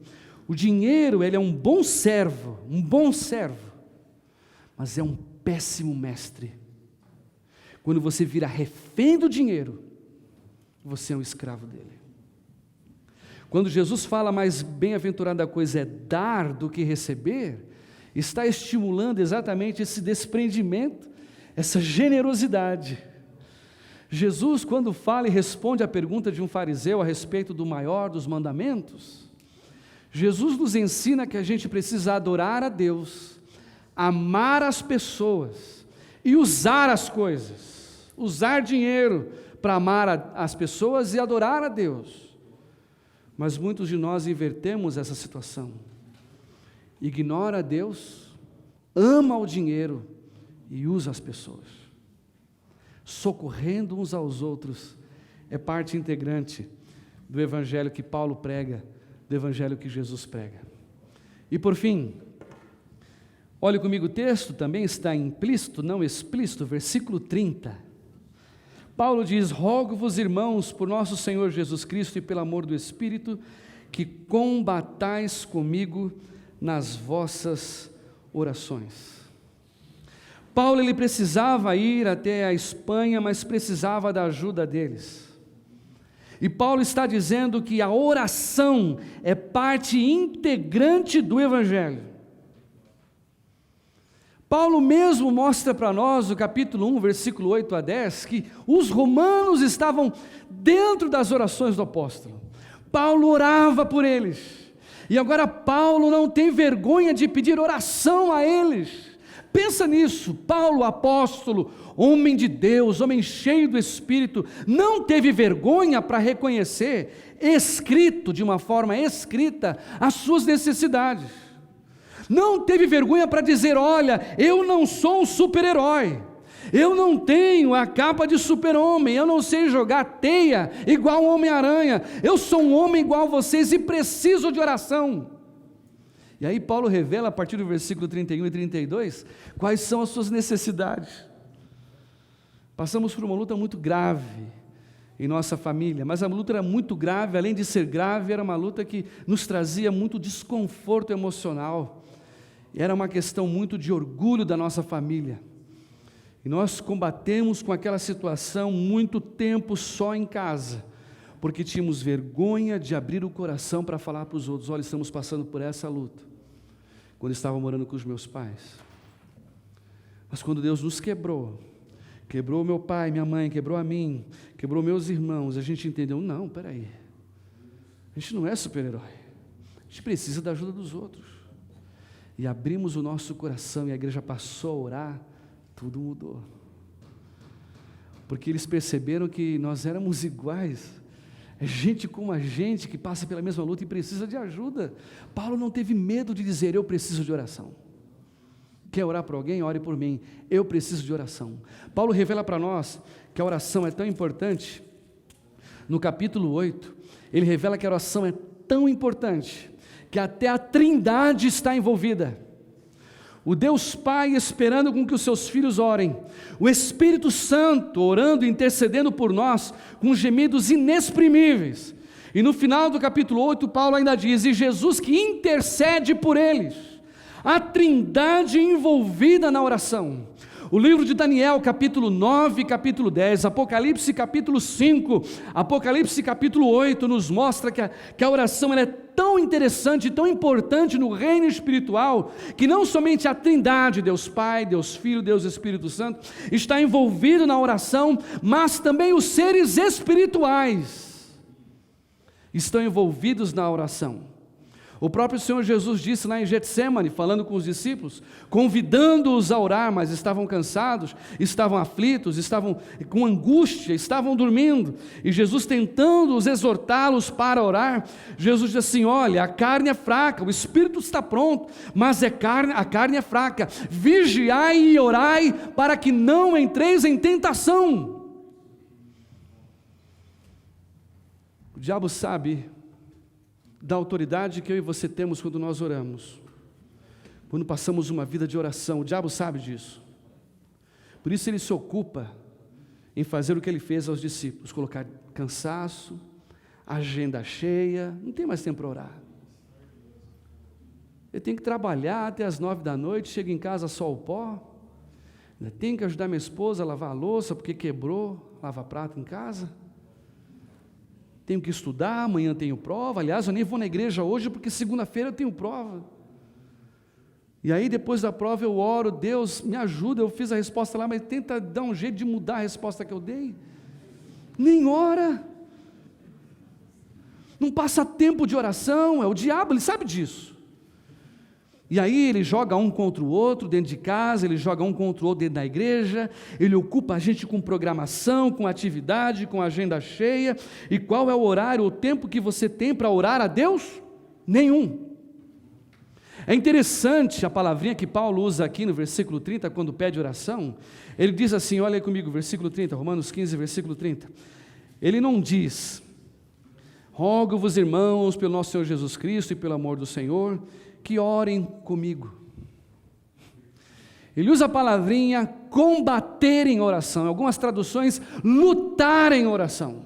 O dinheiro, ele é um bom servo, mas é um péssimo mestre. Quando você vira refém do dinheiro, você é um escravo dele. Quando Jesus fala mais bem-aventurada coisa é dar do que receber, está estimulando exatamente esse desprendimento, essa generosidade. Jesus, quando fala e responde à pergunta de um fariseu a respeito do maior dos mandamentos, Jesus nos ensina que a gente precisa adorar a Deus, amar as pessoas e usar as coisas, usar dinheiro para amar as pessoas e adorar a Deus. Mas muitos de nós invertemos essa situação. Ignora a Deus, ama o dinheiro e usa as pessoas. Socorrendo uns aos outros é parte integrante do evangelho que Paulo prega, do evangelho que Jesus prega. E por fim, olhe comigo, o texto também está implícito, não explícito, versículo 30. Paulo diz: rogo-vos, irmãos, por nosso Senhor Jesus Cristo e pelo amor do Espírito, que combatais comigo nas vossas orações. Paulo, ele precisava ir até a Espanha, mas precisava da ajuda deles. E Paulo está dizendo que a oração é parte integrante do Evangelho. Paulo mesmo mostra para nós, no capítulo 1, versículo 8 a 10, que os romanos estavam dentro das orações do apóstolo. Paulo orava por eles. E agora Paulo não tem vergonha de pedir oração a eles. Pensa nisso, Paulo, apóstolo, homem de Deus, homem cheio do Espírito, não teve vergonha para reconhecer, escrito, de uma forma escrita, as suas necessidades. Não teve vergonha para dizer: olha, eu não sou um super-herói, eu não tenho a capa de super-homem, eu não sei jogar teia igual o Homem-Aranha, eu sou um homem igual a vocês e preciso de oração. E aí Paulo revela, a partir do versículo 31 e 32, quais são as suas necessidades. Passamos por uma luta muito grave em nossa família, mas a luta era muito grave, além de ser grave, era uma luta que nos trazia muito desconforto emocional. Era uma questão muito de orgulho da nossa família. E nós combatemos com aquela situação muito tempo só em casa, porque tínhamos vergonha de abrir o coração para falar para os outros: olha, estamos passando por essa luta, quando estava morando com os meus pais. Mas quando Deus nos quebrou meu pai, minha mãe, quebrou a mim, quebrou meus irmãos, a gente entendeu: não, peraí, a gente não é super-herói, a gente precisa da ajuda dos outros. E abrimos o nosso coração e a igreja passou a orar, tudo mudou. Porque eles perceberam que nós éramos iguais, é gente como a gente que passa pela mesma luta e precisa de ajuda. Paulo não teve medo de dizer: eu preciso de oração. Quer orar por alguém? Ore por mim, eu preciso de oração. Paulo revela para nós que a oração é tão importante. No capítulo 8, ele revela que a oração é tão importante que até a Trindade está envolvida. O Deus Pai esperando com que os seus filhos orem, o Espírito Santo orando e intercedendo por nós com gemidos inexprimíveis. E no final do capítulo 8, Paulo ainda diz: e Jesus que intercede por eles. A Trindade envolvida na oração. O livro de Daniel, capítulo 9, capítulo 10, Apocalipse, capítulo 5, Apocalipse, capítulo 8, nos mostra que a oração ela é tão interessante, tão importante no reino espiritual, que não somente a Trindade, Deus Pai, Deus Filho, Deus Espírito Santo, está envolvido na oração, mas também os seres espirituais estão envolvidos na oração. O próprio Senhor Jesus disse lá em Getsêmani, falando com os discípulos, convidando-os a orar, mas estavam cansados, estavam aflitos, estavam com angústia, estavam dormindo, e Jesus tentando os exortá-los para orar, Jesus disse assim: olha, a carne é fraca, o espírito está pronto, mas a carne é fraca, vigiai e orai, para que não entreis em tentação. O diabo sabe da autoridade que eu e você temos quando nós oramos, quando passamos uma vida de oração. O diabo sabe disso, por isso ele se ocupa em fazer o que ele fez aos discípulos, colocar cansaço, agenda cheia, não tem mais tempo para orar, ele tem que trabalhar até as 9 da noite, chega em casa só o pó, tem que ajudar minha esposa a lavar a louça, porque quebrou, lava prato em casa, tenho que estudar, amanhã tenho prova, aliás, eu nem vou na igreja hoje, porque segunda-feira eu tenho prova, e aí depois da prova eu oro, Deus me ajuda, eu fiz a resposta lá, mas tenta dar um jeito de mudar a resposta que eu dei, nem ora, não passa tempo de oração, é o diabo, ele sabe disso, e aí ele joga um contra o outro dentro de casa, ele joga um contra o outro dentro da igreja, ele ocupa a gente com programação, com atividade, com agenda cheia. E qual é o horário, o tempo que você tem para orar a Deus? Nenhum. É interessante a palavrinha que Paulo usa aqui no versículo 30, quando pede oração. Ele diz assim, olha aí comigo, versículo 30, Romanos 15, versículo 30. Ele não diz: rogo-vos, irmãos, pelo nosso Senhor Jesus Cristo e pelo amor do Senhor, que orem comigo. Ele usa a palavrinha combater em oração, em algumas traduções, lutar em oração.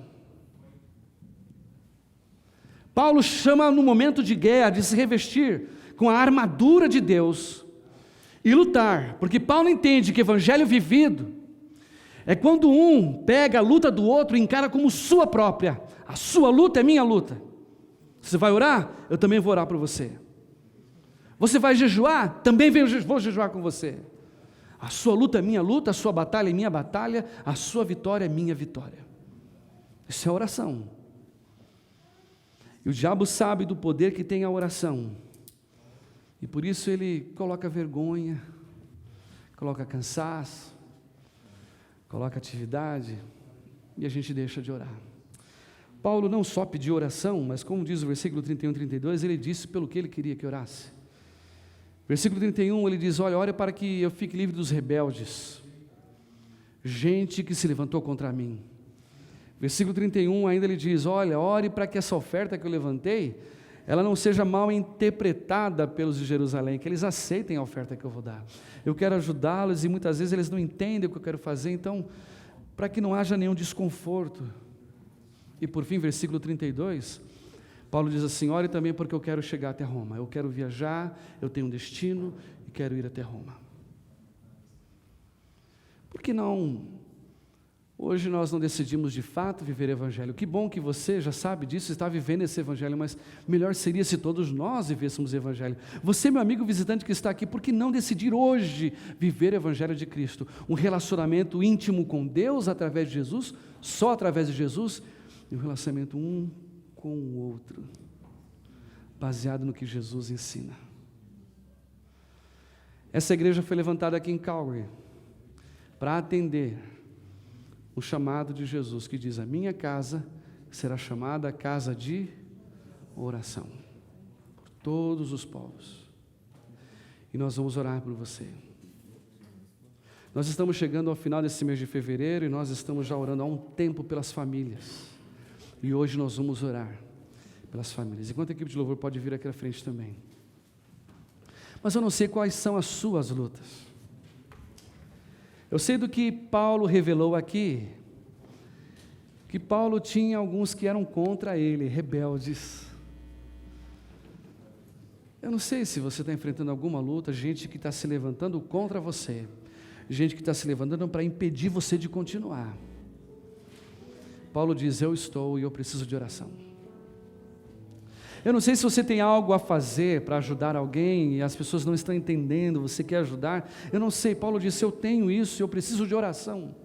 Paulo chama no momento de guerra, de se revestir com a armadura de Deus e lutar, porque Paulo entende que evangelho vivido é quando um pega a luta do outro e encara como sua própria. A sua luta é minha luta. Você vai orar? Eu também vou orar por você. Você vai jejuar? Também vou jejuar com você. A sua luta é minha luta, a sua batalha é minha batalha, a sua vitória é minha vitória. Isso é oração. E o diabo sabe do poder que tem a oração, e por isso ele coloca vergonha, coloca cansaço, coloca atividade, e a gente deixa de orar. Paulo não só pediu oração, mas como diz o versículo 31 e 32, ele disse pelo que ele queria que orasse. Versículo 31, ele diz: olha, ore para que eu fique livre dos rebeldes, gente que se levantou contra mim. Versículo 31 ainda ele diz: olha, ore para que essa oferta que eu levantei, ela não seja mal interpretada pelos de Jerusalém, que eles aceitem a oferta que eu vou dar. Eu quero ajudá-los e muitas vezes eles não entendem o que eu quero fazer, então, para que não haja nenhum desconforto. E por fim, versículo 32, Paulo diz assim: ore também porque eu quero chegar até Roma, eu quero viajar, eu tenho um destino e quero ir até Roma. Por que não, hoje nós não decidimos de fato viver o evangelho? Que bom que você já sabe disso, está vivendo esse evangelho, mas melhor seria se todos nós vivêssemos o evangelho. Você, meu amigo visitante que está aqui, por que não decidir hoje viver o evangelho de Cristo? Um relacionamento íntimo com Deus através de Jesus, só através de Jesus, e um relacionamento um com o outro, baseado no que Jesus ensina. Essa igreja foi levantada aqui em Calgary para atender o chamado de Jesus, que diz: a minha casa será chamada a casa de oração por todos os povos, e nós vamos orar por você. Nós estamos chegando ao final desse mês de fevereiro, e nós estamos já orando há um tempo pelas famílias. E hoje nós vamos orar pelas famílias. Enquanto a equipe de louvor pode vir aqui à frente também. Mas eu não sei quais são as suas lutas. Eu sei do que Paulo revelou aqui, que Paulo tinha alguns que eram contra ele, rebeldes. Eu não sei se você está enfrentando alguma luta, gente que está se levantando contra você, gente que está se levantando para impedir você de continuar. Paulo diz: eu estou e eu preciso de oração. Eu não sei se você tem algo a fazer para ajudar alguém e as pessoas não estão entendendo, você quer ajudar. Eu não sei, Paulo disse: eu tenho isso, eu preciso de oração.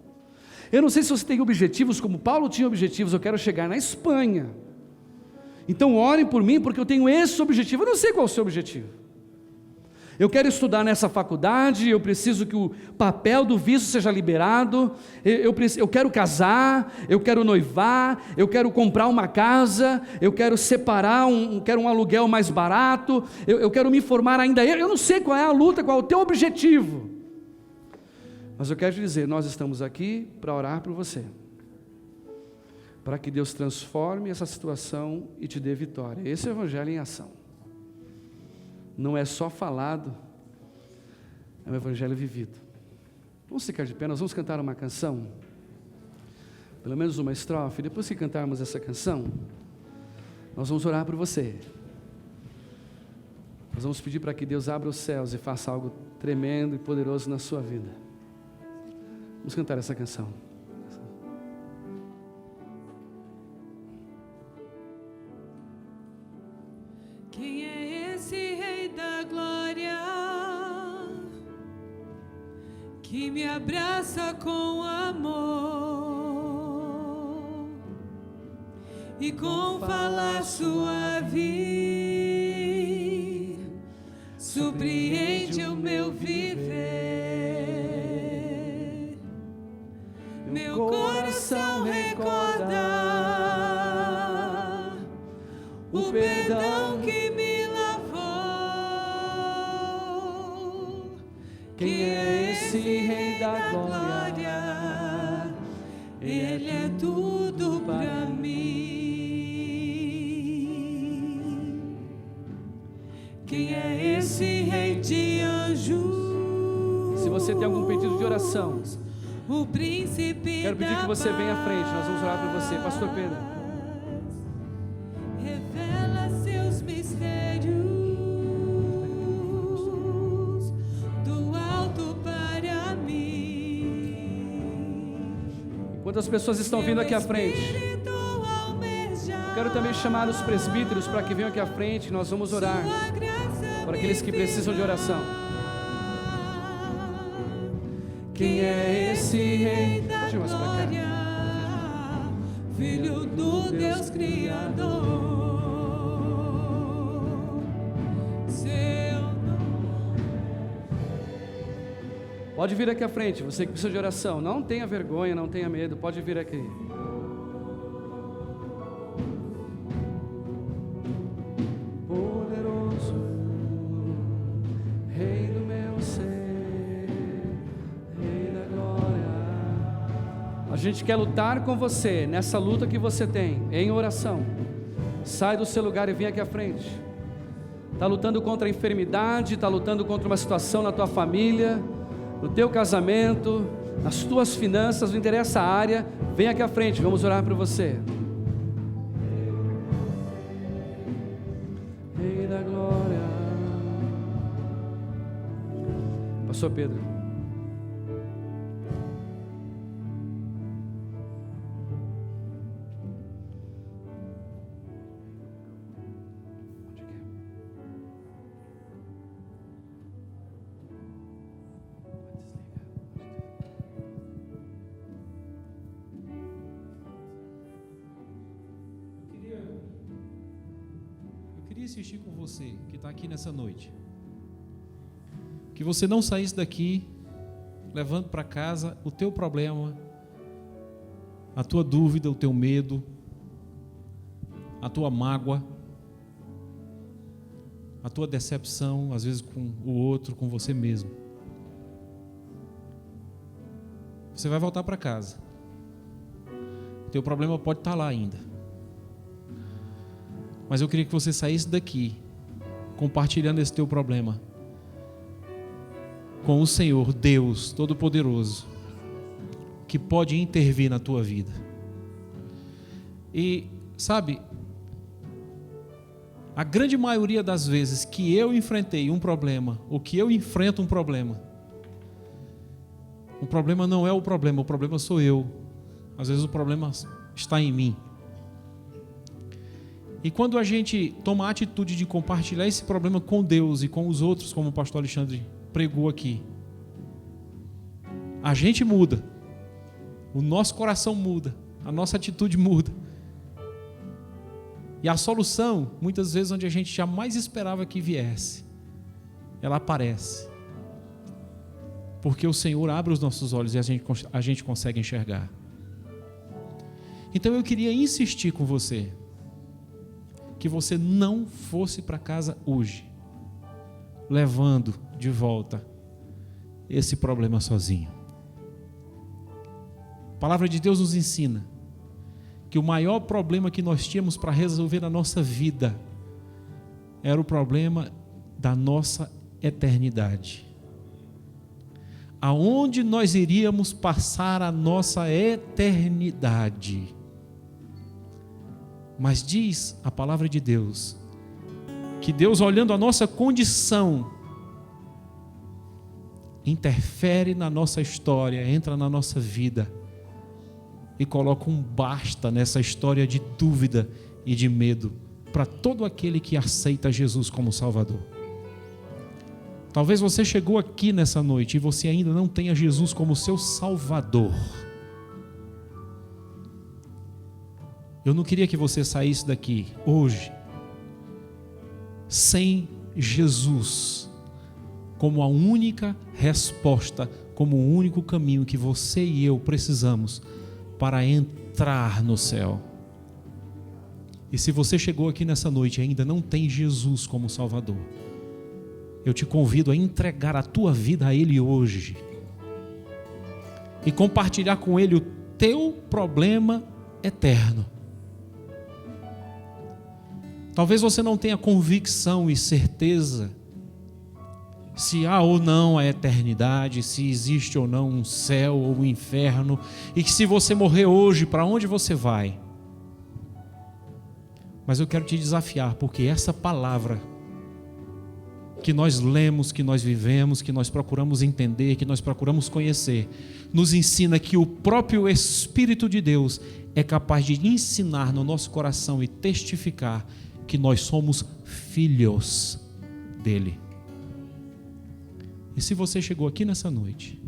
Eu não sei se você tem objetivos como Paulo tinha objetivos. Eu quero chegar na Espanha, então orem por mim porque eu tenho esse objetivo. Eu não sei qual é o seu objetivo. Eu quero estudar nessa faculdade, eu preciso que o papel do visto seja liberado, eu quero casar, eu quero noivar, eu quero comprar uma casa, eu quero separar, quero um aluguel mais barato, eu quero me formar ainda. Eu não sei qual é a luta, qual é o teu objetivo, mas eu quero te dizer, nós estamos aqui para orar por você, para que Deus transforme essa situação e te dê vitória. Esse é o Evangelho em ação. Não é só falado, é um evangelho vivido. Vamos ficar de pé, nós vamos cantar uma canção, pelo menos uma estrofe. Depois que cantarmos essa canção, nós vamos orar por você. Nós vamos pedir para que Deus abra os céus e faça algo tremendo e poderoso na sua vida. Vamos cantar essa canção.
Quem é esse Rei da Glória que me abraça com amor e com falar suave surpreende o meu viver? Meu coração recorda o perdão que me lavou.
Quem é esse Rei da Glória?
Ele é tudo para mim. Quem é esse Rei de anjos?
Se você tem algum pedido de oração,
o príncipe
quero pedir que você venha à frente, nós vamos orar por você. Pastor Pedro,
revela seus mistérios do alto para mim.
enquanto as pessoas estão vindo aqui à frente, quero também chamar os presbíteros para que venham aqui à frente. Nós vamos orar para aqueles que precisam de oração. Quem é esse Rei da Glória?
Filho do Deus Criador.
Pode vir aqui à frente, você que precisa de oração. Não tenha vergonha, não tenha medo, pode vir aqui. Poderoso, Rei do meu ser, Rei da glória. A gente quer lutar com você, nessa luta que você tem, em oração. Sai do seu lugar e vem aqui à frente. Está lutando contra a enfermidade, está lutando contra uma situação na tua família, no teu casamento, nas tuas finanças, não interessa a área, vem aqui à frente, vamos orar por você. Rei da glória. Pastor Pedro.
Insistir com você que está aqui nessa noite, que você não saísse daqui levando para casa o teu problema, a tua dúvida, o teu medo, a tua mágoa, a tua decepção, às vezes com o outro, com você mesmo. Você vai voltar para casa, o teu problema pode estar lá ainda. Mas eu queria que você saísse daqui compartilhando esse teu problema com o Senhor, Deus Todo-Poderoso, que pode intervir na tua vida. E, sabe, a grande maioria das vezes que eu enfrentei um problema, ou que eu enfrento um problema, O problema não é o problema sou eu. Às vezes o problema está em mim. E quando a gente toma a atitude de compartilhar esse problema com Deus e com os outros, como o pastor Alexandre pregou aqui, a gente muda, o nosso coração muda, a nossa atitude muda. E a solução, muitas vezes onde a gente jamais esperava que viesse, ela aparece. Porque o Senhor abre os nossos olhos e a gente consegue enxergar. Então eu queria insistir com você, que você não fosse para casa hoje, levando de volta esse problema sozinho. A palavra de Deus nos ensina que o maior problema que nós tínhamos para resolver na nossa vida era o problema da nossa eternidade. Aonde nós iríamos passar a nossa eternidade. Mas diz a palavra de Deus que Deus, olhando a nossa condição, interfere na nossa história, entra na nossa vida e coloca um basta nessa história de dúvida e de medo para todo aquele que aceita Jesus como Salvador. Talvez você chegou aqui nessa noite e você ainda não tenha Jesus como seu Salvador. Eu não queria que você saísse daqui hoje sem Jesus como a única resposta, como o único caminho que você e eu precisamos para entrar no céu. E se você chegou aqui nessa noite e ainda não tem Jesus como Salvador, eu te convido a entregar a tua vida a Ele hoje e compartilhar com Ele o teu problema eterno. Talvez você não tenha convicção e certeza se há ou não a eternidade, se existe ou não um céu ou um inferno, e que se você morrer hoje, para onde você vai? Mas eu quero te desafiar, porque essa palavra que nós lemos, que nós vivemos, que nós procuramos entender, que nós procuramos conhecer, nos ensina que o próprio Espírito de Deus é capaz de ensinar no nosso coração e testificar que nós somos filhos dele. E se você chegou aqui nessa noite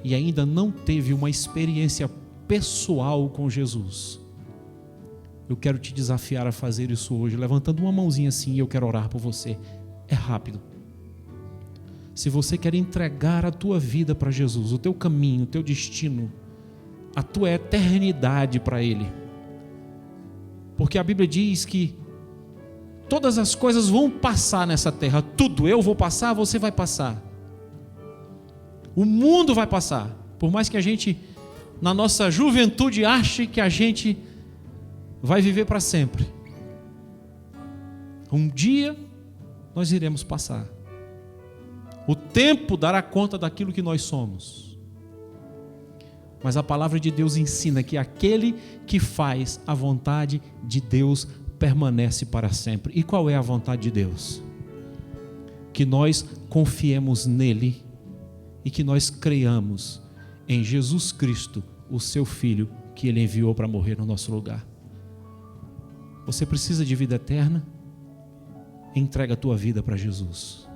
e ainda não teve uma experiência pessoal com Jesus, eu quero te desafiar a fazer isso hoje, levantando uma mãozinha assim, e eu quero orar por você. É rápido. Se você quer entregar a tua vida para Jesus, o teu caminho, o teu destino, a tua eternidade para Ele, porque a Bíblia diz que todas as coisas vão passar nessa terra, tudo, eu vou passar, você vai passar, o mundo vai passar, por mais que a gente, na nossa juventude, ache que a gente vai viver para sempre, um dia nós iremos passar, o tempo dará conta daquilo que nós somos, mas a palavra de Deus ensina que aquele que faz a vontade de Deus permanece para sempre. E qual é a vontade de Deus? Que nós confiemos nele e que nós creiamos em Jesus Cristo, o seu Filho, que Ele enviou para morrer no nosso lugar. Você precisa de vida eterna? Entrega a tua vida para Jesus.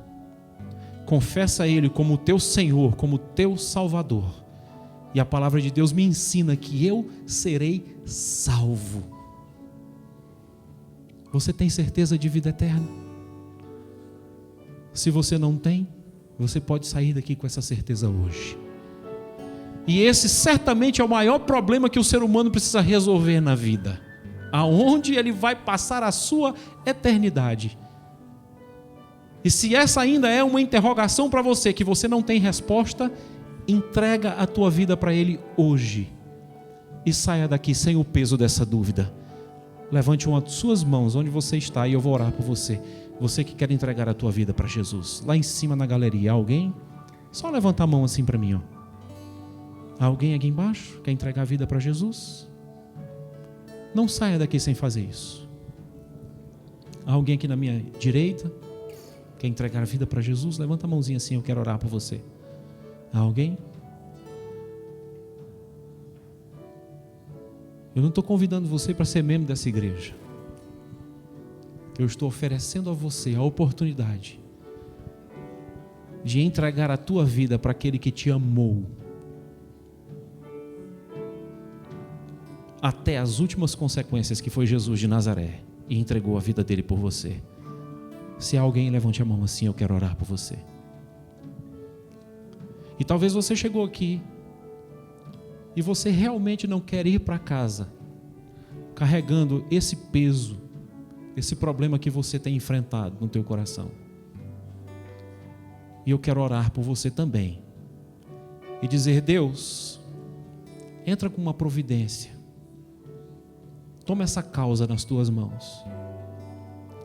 Confessa a Ele como teu Senhor, como teu Salvador. E a palavra de Deus me ensina que eu serei salvo. Você tem certeza de vida eterna? Se você não tem, você pode sair daqui com essa certeza hoje. E esse certamente é o maior problema que o ser humano precisa resolver na vida. Aonde ele vai passar a sua eternidade. E se essa ainda é uma interrogação para você, que você não tem resposta, entrega a tua vida para Ele hoje. E saia daqui sem o peso dessa dúvida. Levante uma de suas mãos onde você está e eu vou orar por você. Você que quer entregar a tua vida para Jesus. Lá em cima na galeria, alguém? Só levanta a mão assim para mim, ó. Alguém aqui embaixo quer entregar a vida para Jesus? Não saia daqui sem fazer isso. Alguém aqui na minha direita quer entregar a vida para Jesus? Levanta a mãozinha assim, eu quero orar por você. Alguém? Eu não estou convidando você para ser membro dessa igreja. Eu estou oferecendo a você a oportunidade de entregar a tua vida para aquele que te amou até as últimas consequências, que foi Jesus de Nazaré, e entregou a vida dele por você. Se alguém, levante a mão assim, eu quero orar por você. E talvez você chegou aqui e você realmente não quer ir para casa carregando esse peso, esse problema que você tem enfrentado no teu coração. E eu quero orar por você também e dizer: Deus, entra com uma providência, toma essa causa nas tuas mãos.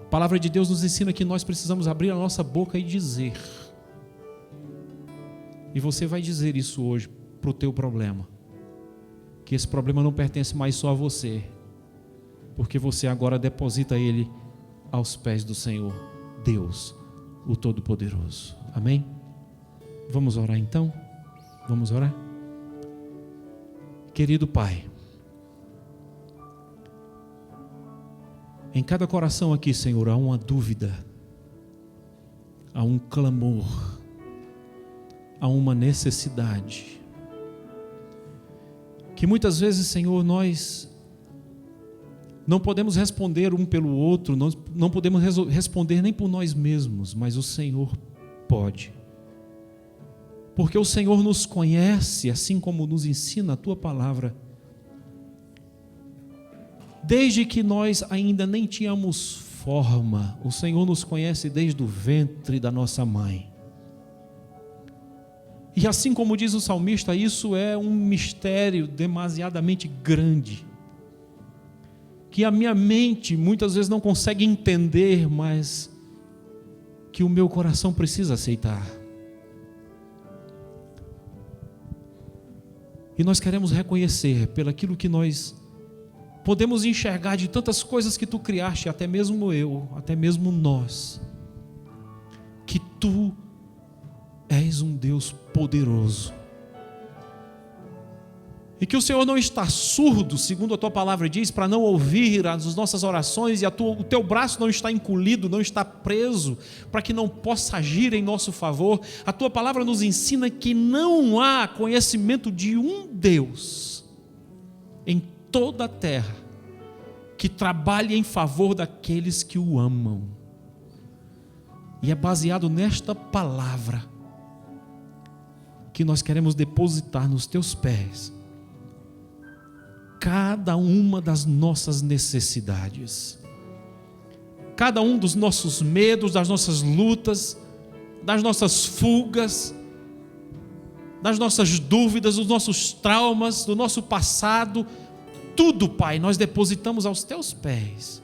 A palavra de Deus nos ensina que nós precisamos abrir a nossa boca e dizer. E você vai dizer isso hoje para o teu problema, que esse problema não pertence mais só a você, porque você agora deposita ele aos pés do Senhor, Deus, o Todo-Poderoso. Amém? Vamos orar então? Vamos orar? Querido Pai, em cada coração aqui, Senhor, há uma dúvida, há um clamor, há uma necessidade, que muitas vezes, Senhor, nós não podemos responder um pelo outro, nós não podemos responder nem por nós mesmos, mas o Senhor pode. Porque o Senhor nos conhece, assim como nos ensina a Tua palavra, desde que nós ainda nem tínhamos forma. O Senhor nos conhece desde o ventre da nossa mãe. E assim como diz o salmista, isso é um mistério demasiadamente grande, que a minha mente muitas vezes não consegue entender, mas que o meu coração precisa aceitar. E nós queremos reconhecer, pelaquilo que nós podemos enxergar de tantas coisas que Tu criaste, até mesmo eu, até mesmo nós, que Tu és um Deus poderoso, e que o Senhor não está surdo, segundo a Tua palavra diz, para não ouvir as nossas orações, e o Teu braço não está encolhido, não está preso, para que não possa agir em nosso favor. A Tua palavra nos ensina que não há conhecimento de um Deus em toda a terra que trabalhe em favor daqueles que o amam. E é baseado nesta palavra que nós queremos depositar nos Teus pés cada uma das nossas necessidades, cada um dos nossos medos, das nossas lutas, das nossas fugas, das nossas dúvidas, dos nossos traumas, do nosso passado. Tudo, Pai, nós depositamos aos Teus pés,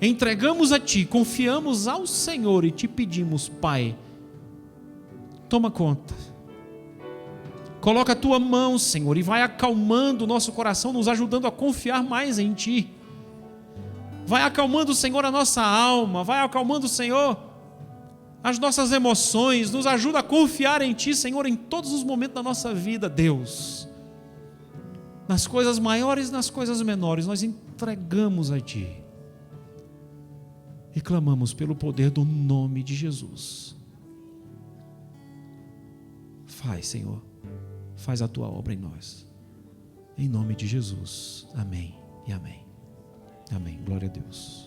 entregamos a Ti, confiamos ao Senhor e Te pedimos: Pai, toma conta. Coloca a Tua mão, Senhor, e vai acalmando o nosso coração, nos ajudando a confiar mais em Ti. Vai acalmando, Senhor, a nossa alma, vai acalmando, Senhor, as nossas emoções, nos ajuda a confiar em Ti, Senhor, em todos os momentos da nossa vida, Deus. Nas coisas maiores e nas coisas menores, nós entregamos a Ti e clamamos pelo poder do nome de Jesus. Faz, Senhor. Faz a Tua obra em nós. Em nome de Jesus. Amém e amém. Amém. Glória a Deus.